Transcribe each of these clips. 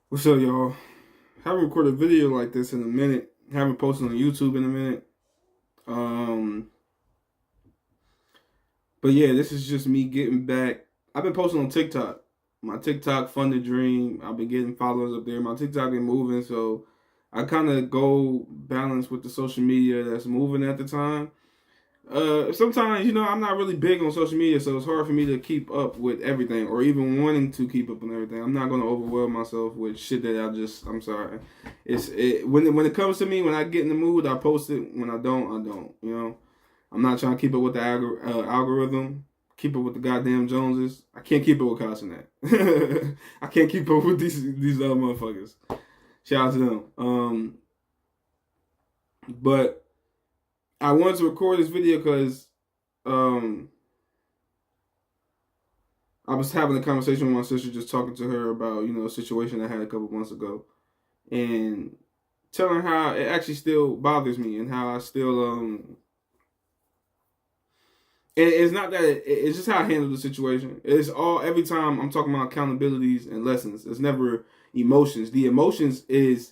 What's up, y'all? Haven't recorded a video like this in a minute. Haven't posted on YouTube in a minute. Um, but yeah, this is just me getting back. I've been posting on TikTok. My TikTok Fund the Dream. I've been getting followers up there. My TikTok been moving, so I kind of go balance with the social media that's moving at the time. Sometimes, I'm not really big on social media, so it's hard for me to keep up with everything or even wanting to keep up on everything. I'm not going to overwhelm myself with shit that I'm sorry. When it comes to me, when I get in the mood, I post it. When I don't, I don't, I'm not trying to keep up with the algorithm, keep up with the goddamn Joneses. I can't keep up with Carson. I can't keep up with these other motherfuckers. Shout out to them. But I wanted to record this video because um, I was having a conversation with my sister, just talking to her about a situation I had a couple months ago, and telling her how it actually still bothers me and how I still it's not that it's just how I handle the situation. It's all every time I'm talking about accountabilities and lessons. It's never emotions. The emotions is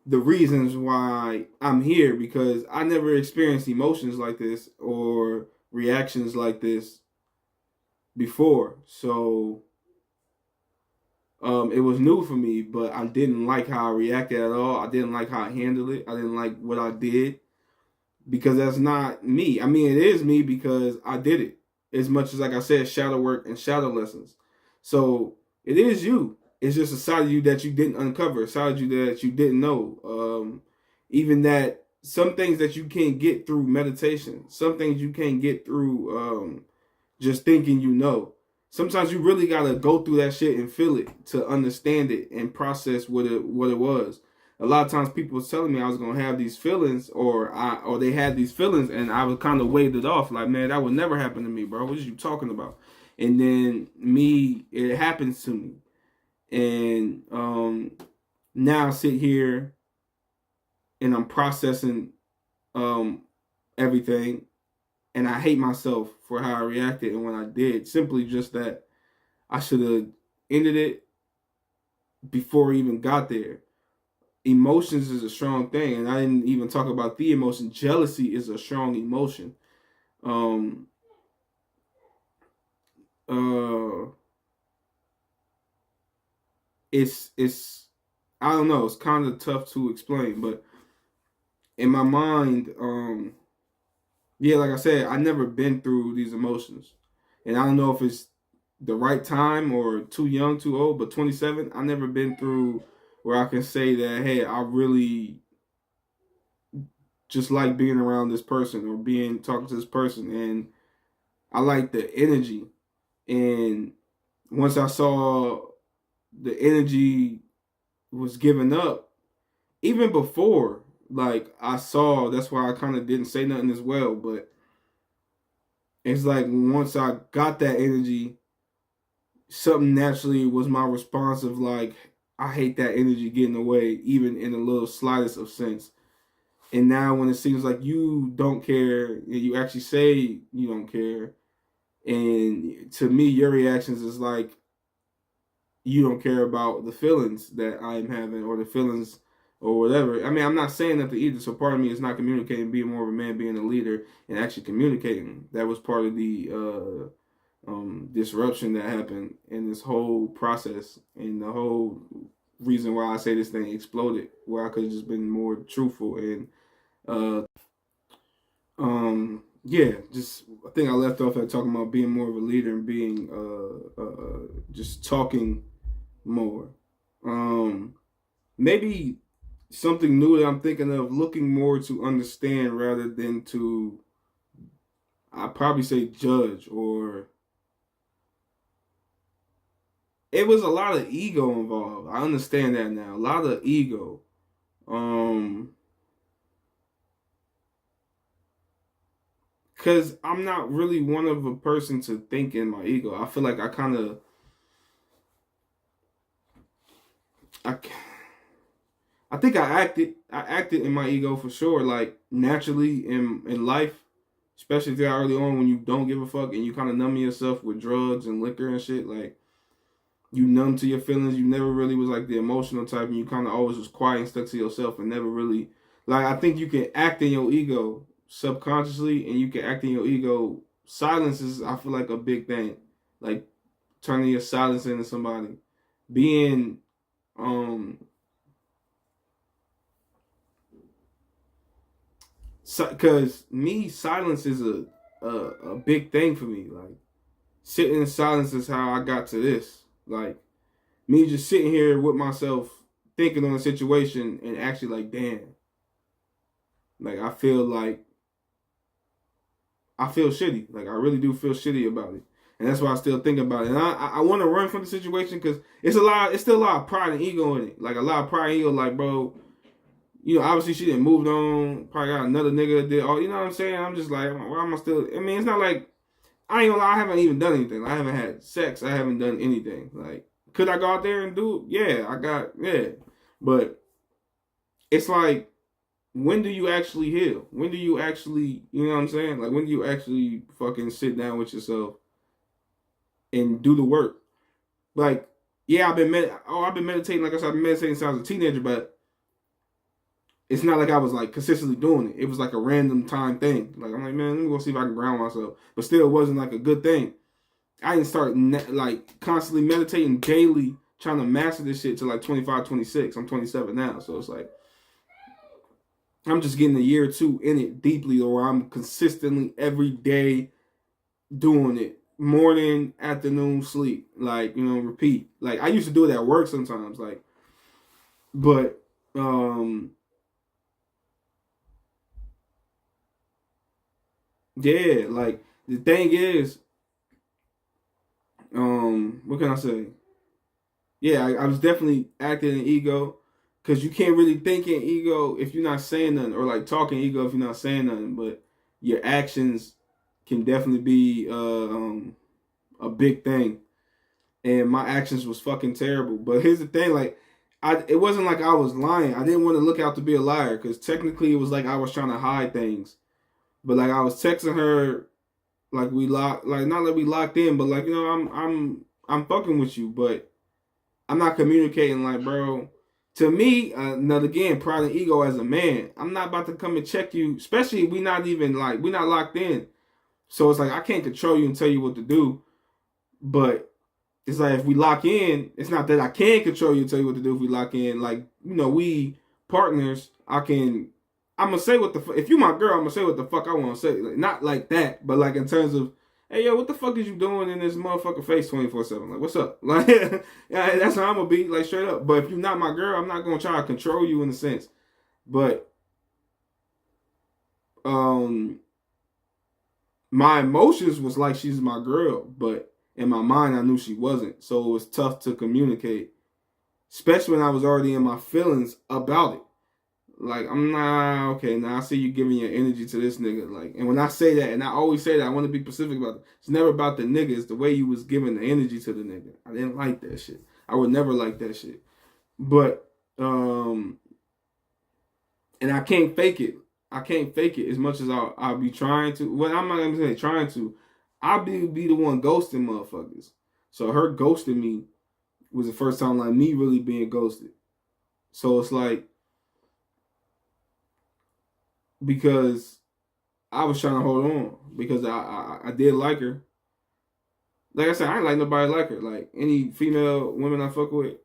the reasons why I'm here because I never experienced emotions like this or reactions like this before. So it was new for me, but I didn't like how I reacted at all. I didn't like how I handled it. I didn't like what I did because that's not me. I mean, it is me because I did it. As much as, like I said, shadow work and shadow lessons. So it is you. It's just a side of you that you didn't uncover, a side of you that you didn't know. Even that some things that you can't get through meditation, some things you can't get through just thinking Sometimes you really gotta go through that shit and feel it to understand it and process what it was. A lot of times people was telling me I was gonna have these feelings or they had these feelings and I was kind of waved it off like, man, that would never happen to me, bro. What are you talking about? And then it happens to me. And now I sit here and I'm processing um everything and I hate myself for how I reacted and when I did. Simply just that I should have ended it before I even got there. Emotions is a strong thing, and I didn't even talk about the emotion. Jealousy is a strong emotion. Um, uh, it's I don't know. It's kind of tough to explain, but in my mind, yeah, like I said, I never been through these emotions, and I don't know if it's the right time or too young, too old. But 27, I never been through where I can say that, hey, I really just like being around this person or being talking to this person, and I like the energy. And once I saw the energy was given up, even before, like I saw, that's why I kind of didn't say nothing as well. But it's like once I got that energy, something naturally was my response of like, I hate that energy getting away, even in the little slightest of sense. And now when it seems like you don't care, and you actually say you don't care, and to me, your reactions is like you don't care about the feelings that I'm having or the feelings or whatever. I mean, I'm not saying that to either. So part of me is not communicating, being more of a man, being a leader, and actually communicating. That was part of the disruption that happened in this whole process and the whole reason why I say this thing exploded, where I could have just been more truthful and uh, yeah, just I think I left off at talking about being more of a leader and being just talking more. Um, Maybe something new that I'm thinking of looking more to understand rather than to I probably say judge or it was a lot of ego involved. I understand that now. A lot of ego. Um Cause I'm not really one of a person to think in my ego. I feel like I I think I acted in my ego for sure, like naturally in life, especially early on when you don't give a fuck and you kind of numb yourself with drugs and liquor and shit. Like you numb to your feelings. You never really was like the emotional type, and you kind of always was quiet and stuck to yourself, and never really like. I think you can act in your ego subconsciously, and you can act in your ego. Silence is, I feel like, a big thing. Like turning your silence into somebody, being because me, silence is a big thing for me. Like sitting in silence is how I got to this. Like me just sitting here with myself thinking on a situation and actually like, damn. Like I feel shitty. Like I really do feel shitty about it. And that's why I still think about it. And I want to run from the situation because it's still a lot of pride and ego in it. Like a lot of pride and ego, like, bro, you know, obviously she didn't moved on, probably got another nigga that did all, you know what I'm saying? I'm just like, why am I still, I mean, it's not like, I ain't gonna lie, I haven't even done anything. I haven't had sex. I haven't done anything. Like, could I go out there and do it? Yeah. But it's like, when do you actually heal? When do you actually, you know what I'm saying? Like, when do you actually fucking sit down with yourself and do the work? Like, yeah, I've been meditating. Like I said, I've been meditating since I was a teenager, but it's not like I was like consistently doing it. It was like a random time thing. Like I'm like, man, let me go see if I can ground myself. But still, it wasn't like a good thing. I didn't start like constantly meditating daily, trying to master this shit to like 25, 26. I'm 27 now, so it's like I'm just getting a year or two in it deeply, or I'm consistently every day doing it. Morning, afternoon, sleep. Like, you know, repeat. Like I used to do it at work sometimes, like, but yeah, like the thing is, what can I say? Yeah, I was definitely acting in ego, because you can't really think in ego if you're not saying nothing, or like talking ego if you're not saying nothing. But your actions can definitely be a big thing. And my actions was fucking terrible. But here's the thing, like, it wasn't like I was lying. I didn't want to look out to be a liar, because technically it was like I was trying to hide things. But like I was texting her, like we locked, like not like we locked in, but like, you know, I'm fucking with you, but I'm not communicating. Like, bro, to me, now again, pride and ego as a man, I'm not about to come and check you, especially we not even like we not locked in. So it's like I can't control you and tell you what to do. But it's like if we lock in, it's not that I can control you and tell you what to do. If we lock in, like, you know, we partners, I'm gonna say what the if you my girl, I'm gonna say what the fuck I want to say. Like, not like that, but like in terms of, hey yo, what the fuck is you doing in this motherfucker face 24/7? Like, what's up? Like, yeah, that's how I'm gonna be, like, straight up. But if you're not my girl, I'm not gonna try to control you in a sense. But um, my emotions was like she's my girl, but in my mind I knew she wasn't. So it was tough to communicate, especially when I was already in my feelings about it. Like, I'm not okay. Now I see you giving your energy to this nigga. Like, and when I say that, and I always say that, I want to be specific about it. It's never about the nigga. It's the way you was giving the energy to the nigga. I didn't like that shit. I would never like that shit. But and I can't fake it. I can't fake it as much as I'll be trying to. Well, I'm not gonna say trying to. I'll be the one ghosting motherfuckers. So her ghosting me was the first time like me really being ghosted. So it's like, because I was trying to hold on, because I did like her. Like I said, I ain't like nobody like her. Like any female women I fuck with,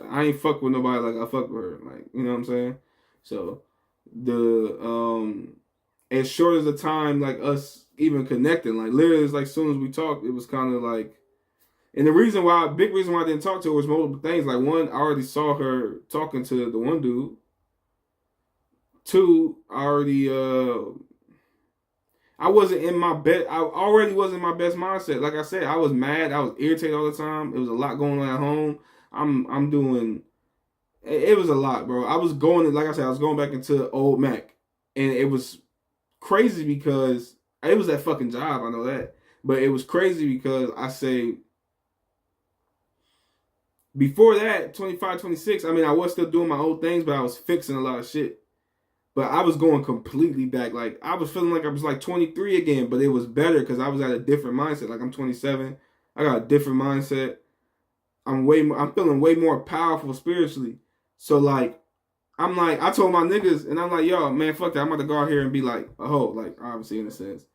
I ain't fuck with nobody like I fuck with her. Like, you know what I'm saying? So the as short as the time like us even connecting, like literally it's like as soon as we talked, it was kind of like, and the reason why, big reason why I didn't talk to her was multiple things. Like one, I already saw her talking to the one dude. Two, I wasn't in my best. I already wasn't in my best mindset. Like I said, I was mad. I was irritated all the time. It was a lot going on at home. I'm doing. It was a lot, bro. I was going, like I said, I was going back into old Mac, and it was crazy because it was that fucking job. I know that, but it was crazy because I say before that, 25, 26. I mean, I was still doing my old things, but I was fixing a lot of shit. But I was going completely back. Like, I was feeling like I was like 23 again, but it was better because I was at a different mindset. Like, I'm 27. I got a different mindset. I'm feeling way more powerful spiritually. So like, I'm like, I told my niggas, and I'm like, yo, man, fuck that. I'm about to go out here and be like a hoe, like obviously in a sense.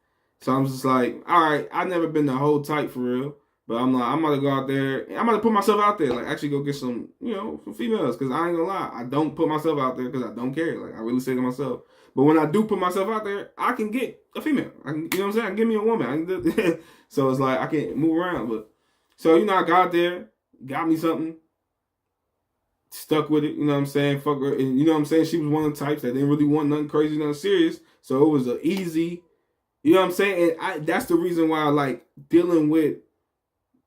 So I'm just like, all right, I've never been the hoe type for real, but I'm like, I'm about to go out there. I'm about to put myself out there, like actually go get some, some females, because I ain't gonna lie, I don't put myself out there because I don't care. Like I really say to myself, but when I do put myself out there, I can get a female. I can, you know what I'm saying? I can give me a woman. So it's like I can move around, but so I got out there, got me something. Stuck with it, you know what I'm saying? Fuck her. And you know what I'm saying? She was one of the types that didn't really want nothing crazy, nothing serious. So it was a easy, you know what I'm saying? And that's the reason why I like dealing with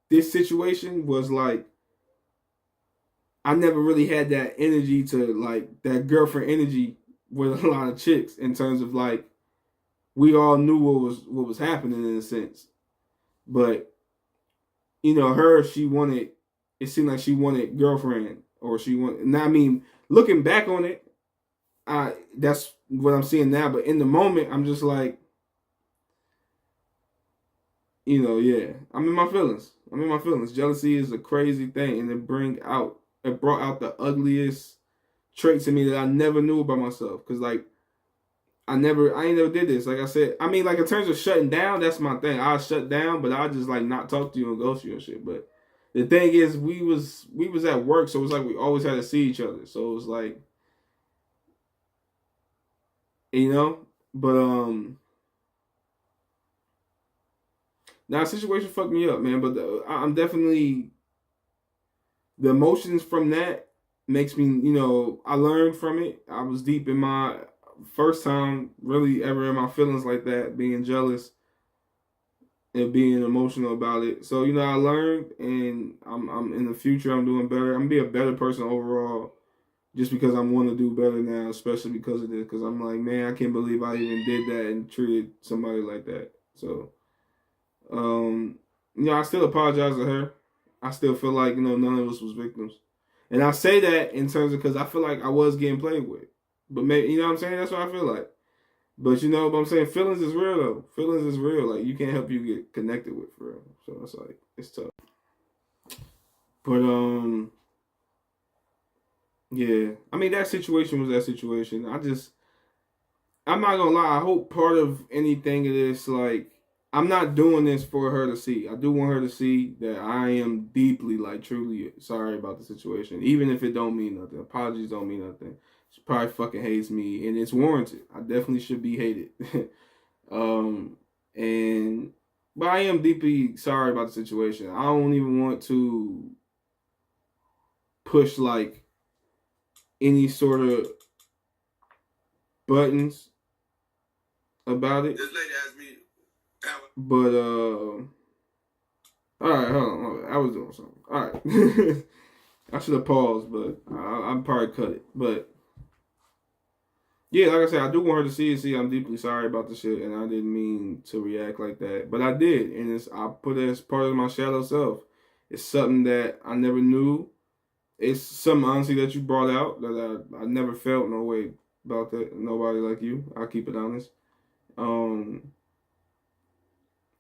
this situation was like, I never really had that energy to like that girlfriend energy with a lot of chicks in terms of like, we all knew what was happening in a sense. But, her, it seemed like she wanted girlfriend. Or she want. Now, I mean, looking back on it, that's what I'm seeing now. But in the moment, I'm just like, yeah, I'm in my feelings. Jealousy is a crazy thing, and it brought out the ugliest traits in me that I never knew about myself. Cause like, I ain't never did this. Like I said, I mean, like in terms of shutting down, that's my thing. I shut down, but I just like not talk to you and ghost you and shit. But the thing is, we was at work, so it was like we always had to see each other. So it was like, but now the situation fucked me up, man. But I'm definitely, the emotions from that makes me, I learned from it. I was deep in my first time really ever in my feelings like that, being jealous and being emotional about it. So I learned, and I'm in the future. I'm doing better. I'm gonna be a better person overall, just because I want to do better now, especially because of this. Because I'm like, man, I can't believe I even did that and treated somebody like that. So, I still apologize to her. I still feel like none of us was victims, and I say that in terms of because I feel like I was getting played with. But maybe you know what I'm saying. That's what I feel like. But but I'm saying feelings is real though. Feelings is real. Like you can't help you get connected with for real. So it's like it's tough. But yeah. I mean that situation was that situation. I'm not gonna lie, I hope part of anything of this, like I'm not doing this for her to see. I do want her to see that I am deeply, like truly sorry about the situation. Even if it don't mean nothing. Apologies don't mean nothing. She probably fucking hates me, and it's warranted. I definitely should be hated. But I am deeply sorry about the situation. I don't even want to push like any sort of buttons about it. This lady asked me. But all right, hold on. I was doing something. All right, I should have paused, but I'm probably cut it. But yeah, like I said, I do want her to see I'm deeply sorry about the shit, and I didn't mean to react like that, but I did, and I put it as part of my shadow self. It's something that I never knew. It's something honestly that you brought out that I never felt no way about that. Nobody like you. I'll keep it honest.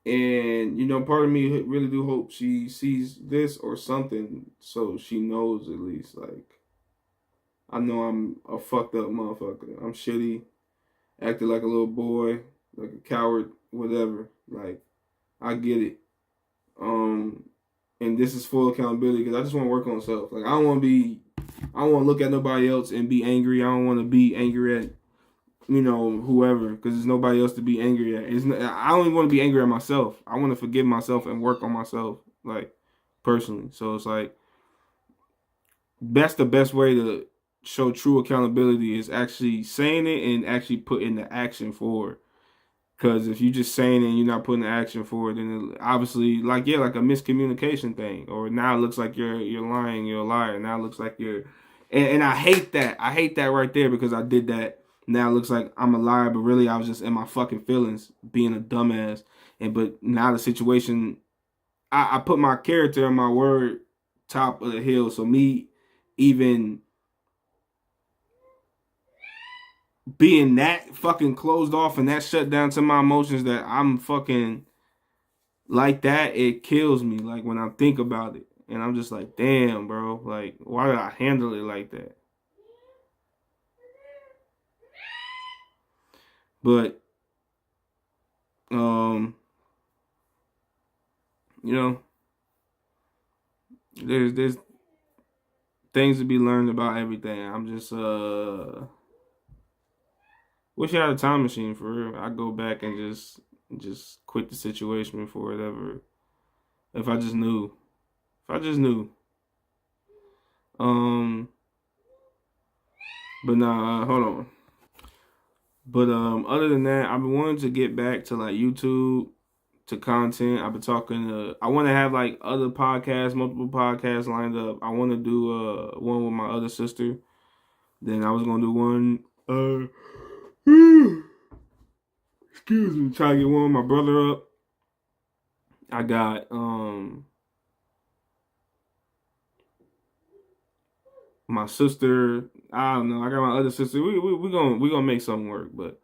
And part of me really do hope she sees this or something, so she knows at least like. I know I'm a fucked up motherfucker. I'm shitty, acting like a little boy, like a coward, whatever. Like, I get it. And this is full accountability because I just want to work on self. Like, I don't want to look at nobody else and be angry. I don't want to be angry at, whoever, because there's nobody else to be angry at. I don't even want to be angry at myself. I want to forgive myself and work on myself, like, personally. So it's like, that's the best way to show true accountability is actually saying it and actually putting the action forward. Because if you're just saying it and you're not putting the action forward, then it obviously, like a miscommunication thing. Or now it looks like you're lying, you're a liar. Now it looks like you're... And I hate that. I hate that right there because I did that. Now it looks like I'm a liar, but really I was just in my fucking feelings, being a dumbass. But now the situation... I put my character and my word top of the hill. So me even... being that fucking closed off and that shut down to my emotions that I'm fucking like that, it kills me. Like when I think about it, And I'm just like, damn, bro. Like, why did I handle it like that? But, you know, there's things to be learned about everything. I'm just wish I had a time machine for real. I go back and just quit the situation before whatever. If I just knew. If I just knew. Um, but nah, hold on. But other than that, I've been wanting to get back to like YouTube, to content. I've been talking to. I want to have like other podcasts, multiple podcasts lined up. I want to do one with my other sister. Then I was gonna do one. Excuse me. Try to get one with my brother up. I got my sister. I don't know. I got my other sister. We gonna make something work, but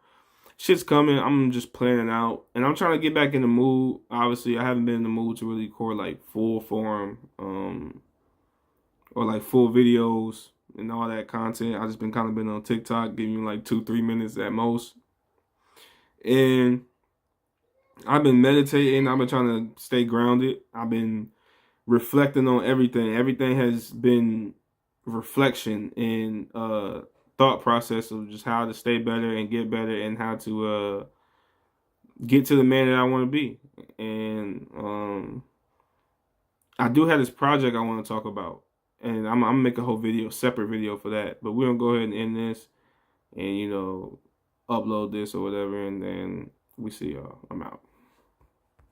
shit's coming. I'm just planning out, and I'm trying to get back in the mood. Obviously, I haven't been in the mood to really record like full form, or like full videos and all that content. I just been kind of been on TikTok, giving you like 2-3 minutes at most, and I've been meditating. I've been trying to stay grounded. I've been reflecting on everything. Everything has been reflection and thought process of just how to stay better and get better and how to get to the man that I want to be. And I do have this project I want to talk about, and I'm gonna make a whole video, separate video for that. But we're gonna go ahead and end this, and upload this or whatever, and then we see y'all. I'm out.